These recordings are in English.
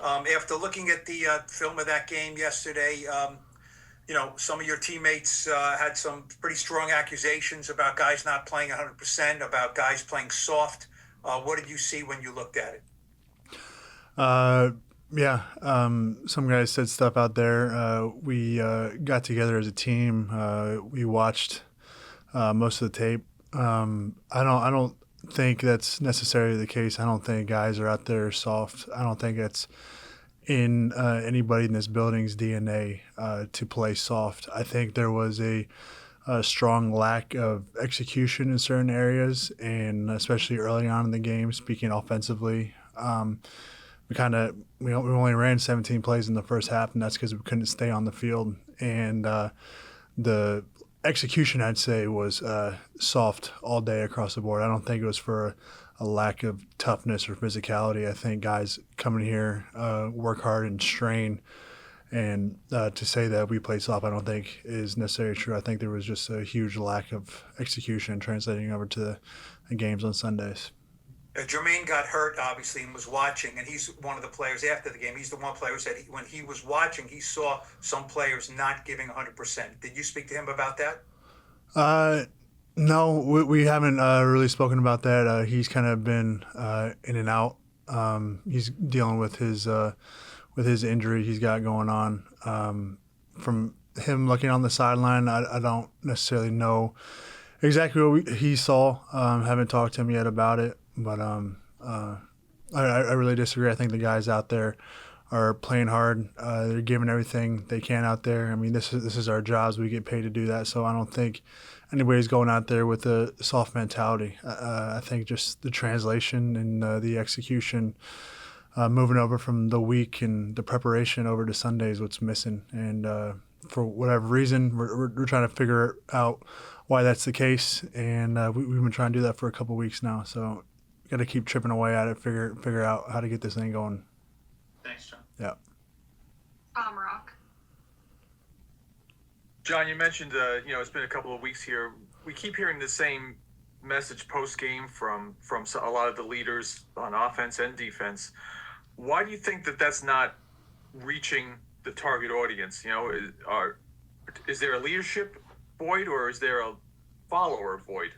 After looking at the film of that game yesterday, some of your teammates had some pretty strong accusations about guys not playing 100%, about guys playing soft. What did you see when you looked at it? Yeah, some guys said stuff out there. We got together as a team. We watched most of the tape. I don't think that's necessarily the case. I don't think guys are out there soft. I don't think it's in anybody in this building's DNA to play soft. I think there was a strong lack of execution in certain areas, and especially early on in the game, speaking offensively. We only ran 17 plays in the first half, and that's because we couldn't stay on the field. And the execution, I'd say, was soft all day across the board. I don't think it was for a lack of toughness or physicality. I think guys coming here work hard and strain. And to say that we played soft, I don't think is necessarily true. I think there was just a huge lack of execution translating over to the games on Sundays. Germaine got hurt, obviously, and was watching, and he's one of the players after the game. He's the one player who said when he was watching, he saw some players not giving 100%. Did you speak to him about that? No, we haven't really spoken about that. He's kind of been in and out. He's dealing with his injury he's got going on. From him looking on the sideline, I don't necessarily know exactly what he saw. Haven't talked to him yet about it. But I really disagree. I think the guys out there are playing hard. They're giving everything they can out there. I mean, this is our jobs. We get paid to do that. So I don't think anybody's going out there with a soft mentality. I think just the translation and the execution, moving over from the week and the preparation over to Sunday is what's missing. And for whatever reason, we're trying to figure out why that's the case. And we've been trying to do that for a couple of weeks now. So got to keep chipping away at it, figure out how to get this thing going. Thanks, Jon. Yeah. Rock. Jon, you mentioned, it's been a couple of weeks here. We keep hearing the same message post-game from a lot of the leaders on offense and defense. Why do you think that that's not reaching the target audience? Is there a leadership void or is there a follower void?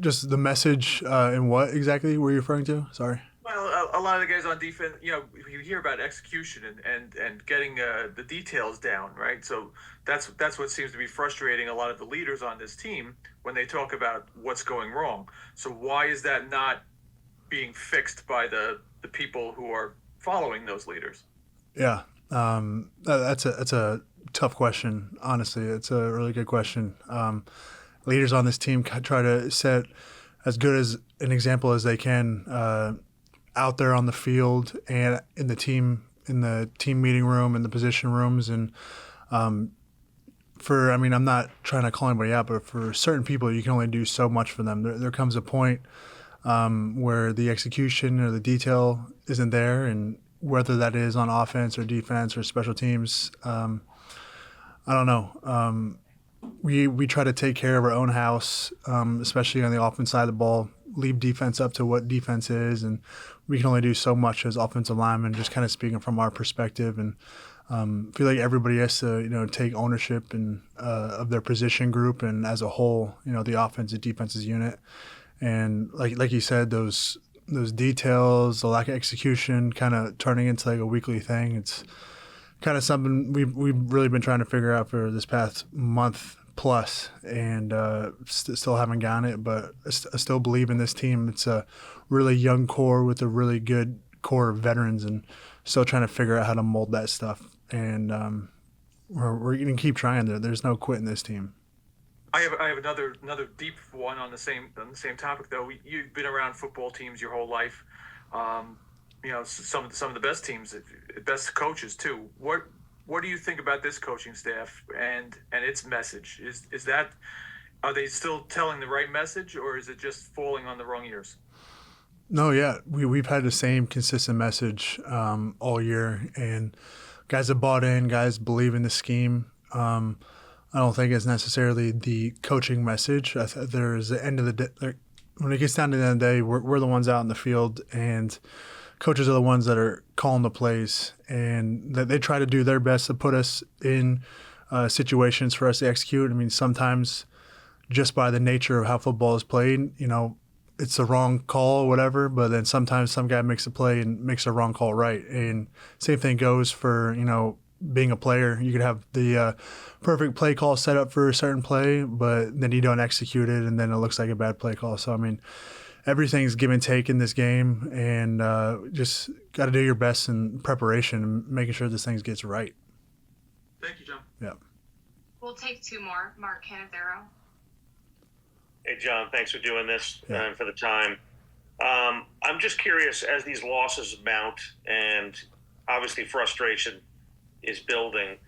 Just the message and what exactly were you referring to? Sorry. Well, a lot of the guys on defense, you hear about execution and getting the details down, right? So that's what seems to be frustrating a lot of the leaders on this team when they talk about what's going wrong. So why is that not being fixed by the people who are following those leaders? Yeah, that's a tough question. Honestly, it's a really good question. Leaders on this team try to set as good as an example as they can out there on the field and in the team meeting room and the position rooms. And I'm not trying to call anybody out, but for certain people, you can only do so much for them. There comes a point where the execution or the detail isn't there, and whether that is on offense or defense or special teams, I don't know. We try to take care of our own house, especially on the offense side of the ball, leave defense up to what defense is, and we can only do so much as offensive linemen, just kind of speaking from our perspective. And feel like everybody has to, take ownership and of their position group and as a whole, the offense and defensive unit. And like you said, those details, the lack of execution, kind of turning into like a weekly thing. It's kind of something we've really been trying to figure out for this past month plus, and still haven't gotten it. But I still believe in this team. It's a really young core with a really good core of veterans, and still trying to figure out how to mold that stuff. And we're going to keep trying. There's no quitting this team. I have another deep one on the same topic though. You've been around football teams your whole life. Some of the best teams, best coaches too. What do you think about this coaching staff and its message? Are they still telling the right message, or is it just falling on the wrong ears? No, yeah, we've had the same consistent message all year, and guys have bought in. Guys believe in the scheme. I don't think it's necessarily the coaching message. There's the end of the day. When it gets down to the end of the day, we're the ones out in the field, and coaches are the ones that are calling the plays, and that they try to do their best to put us in situations for us to execute. I mean, sometimes just by the nature of how football is played, it's the wrong call or whatever, but then sometimes some guy makes a play and makes a wrong call right. And same thing goes for, being a player. You could have the perfect play call set up for a certain play, but then you don't execute it, and then it looks like a bad play call. So, I mean, everything's give and take in this game, and just got to do your best in preparation and making sure this thing gets right. Thank you, John. Yeah. We'll take two more. Mark Canavero. Hey, John, thanks for doing this Yeah. and for the time. I'm just curious, as these losses mount and obviously frustration is building,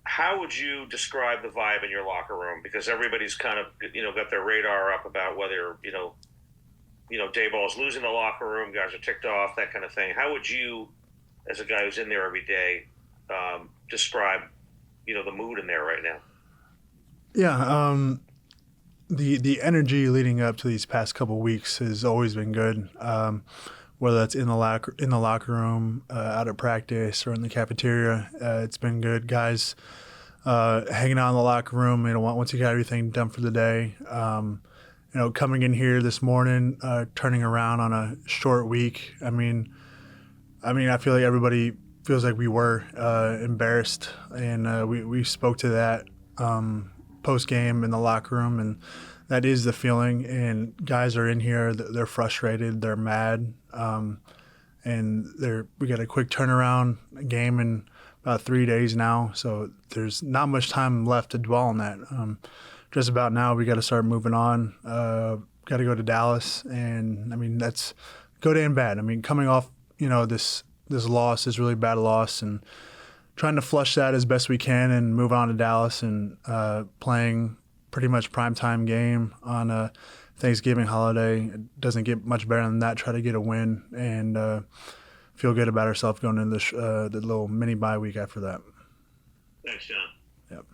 how would you describe the vibe in your locker room? Because everybody's kind of, got their radar up about whether, Dayball's losing the locker room, guys are ticked off, that kind of thing. How would you, as a guy who's in there every day, describe, the mood in there right now? Yeah, the energy leading up to these past couple of weeks has always been good. Whether that's in the locker room, out at practice, or in the cafeteria, it's been good. Guys hanging out in the locker room. Once you got everything done for the day, coming in here this morning, turning around on a short week. I mean, I feel like everybody feels like we were embarrassed, and we spoke to that post game in the locker room, and that is the feeling. And guys are in here; they're frustrated, they're mad, and we got a quick turnaround game in about 3 days now, so there's not much time left to dwell on that. Just about now, we got to start moving on. Got to go to Dallas, and I mean that's good and bad. I mean, coming off this loss, this really bad loss, and trying to flush that as best we can and move on to Dallas and playing pretty much primetime game on a Thanksgiving holiday. It doesn't get much better than that. Try to get a win and feel good about ourselves going into the little mini bye week after that. Thanks, John. Yep.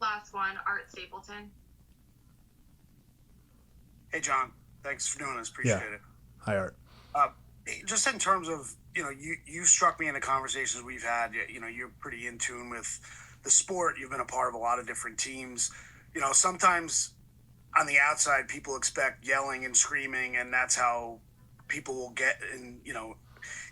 Last one, Art Stapleton. Hey, John. Thanks for doing this. Appreciate it. Hi, Art. Just in terms of, you struck me in the conversations we've had. You're pretty in tune with the sport. You've been a part of a lot of different teams. Sometimes on the outside, people expect yelling and screaming, and that's how people will get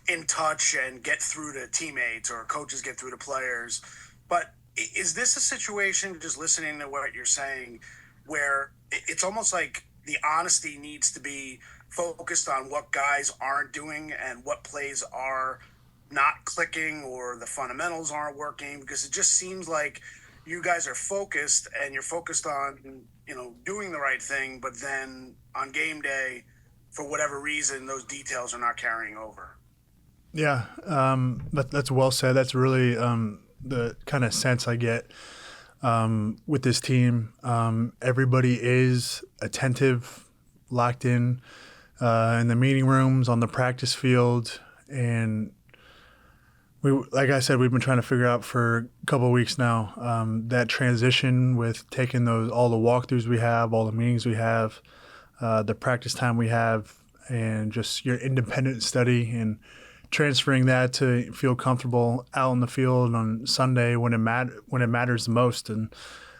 in touch and get through to teammates, or coaches get through to players. But is this a situation, just listening to what you're saying, where it's almost like the honesty needs to be focused on what guys aren't doing and what plays are not clicking, or the fundamentals aren't working? Because it just seems like you guys are focused, and you're focused on, doing the right thing, but then on game day, for whatever reason, those details are not carrying over. Yeah, that's well said. That's really the kind of sense I get with this team. Everybody is attentive, locked in the meeting rooms, on the practice field, and like I said, we've been trying to figure out for a couple of weeks now that transition with taking all the walkthroughs we have, all the meetings we have, the practice time we have, and just your independent study, and transferring that to feel comfortable out in the field on Sunday when it matters the most. And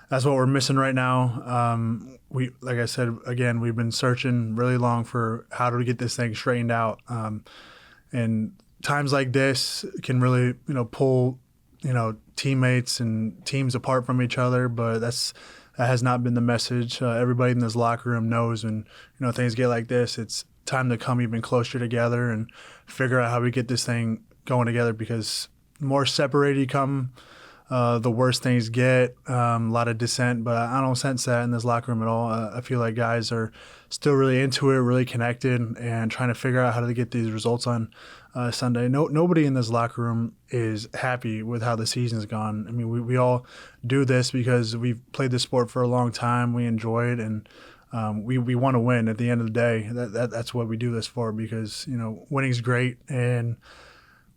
that's what we're missing right now. Like I said, again, we've been searching really long for how do we get this thing straightened out. And times like this can really, pull, teammates and teams apart from each other. But that has not been the message. Everybody in this locker room knows when, things get like this, it's time to come even closer together and figure out how we get this thing going together, because the more separated you come, the worse things get. A lot of dissent, but I don't sense that in this locker room at all. I feel like guys are still really into it, really connected, and trying to figure out how to get these results on Sunday. Nobody in this locker room is happy with how the season's gone. I mean, we all do this because we've played this sport for a long time. We enjoy it, and we want to win at the end of the day. That's what we do this for, because winning's great, and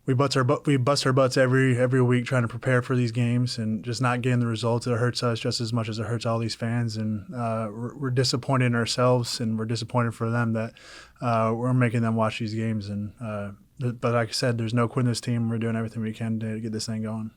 we bust our butts every week trying to prepare for these games, and just not getting the results. It hurts us just as much as it hurts all these fans, and we're disappointed in ourselves, and we're disappointed for them that we're making them watch these games. And But like I said, there's no quitting this team. We're doing everything we can to get this thing going.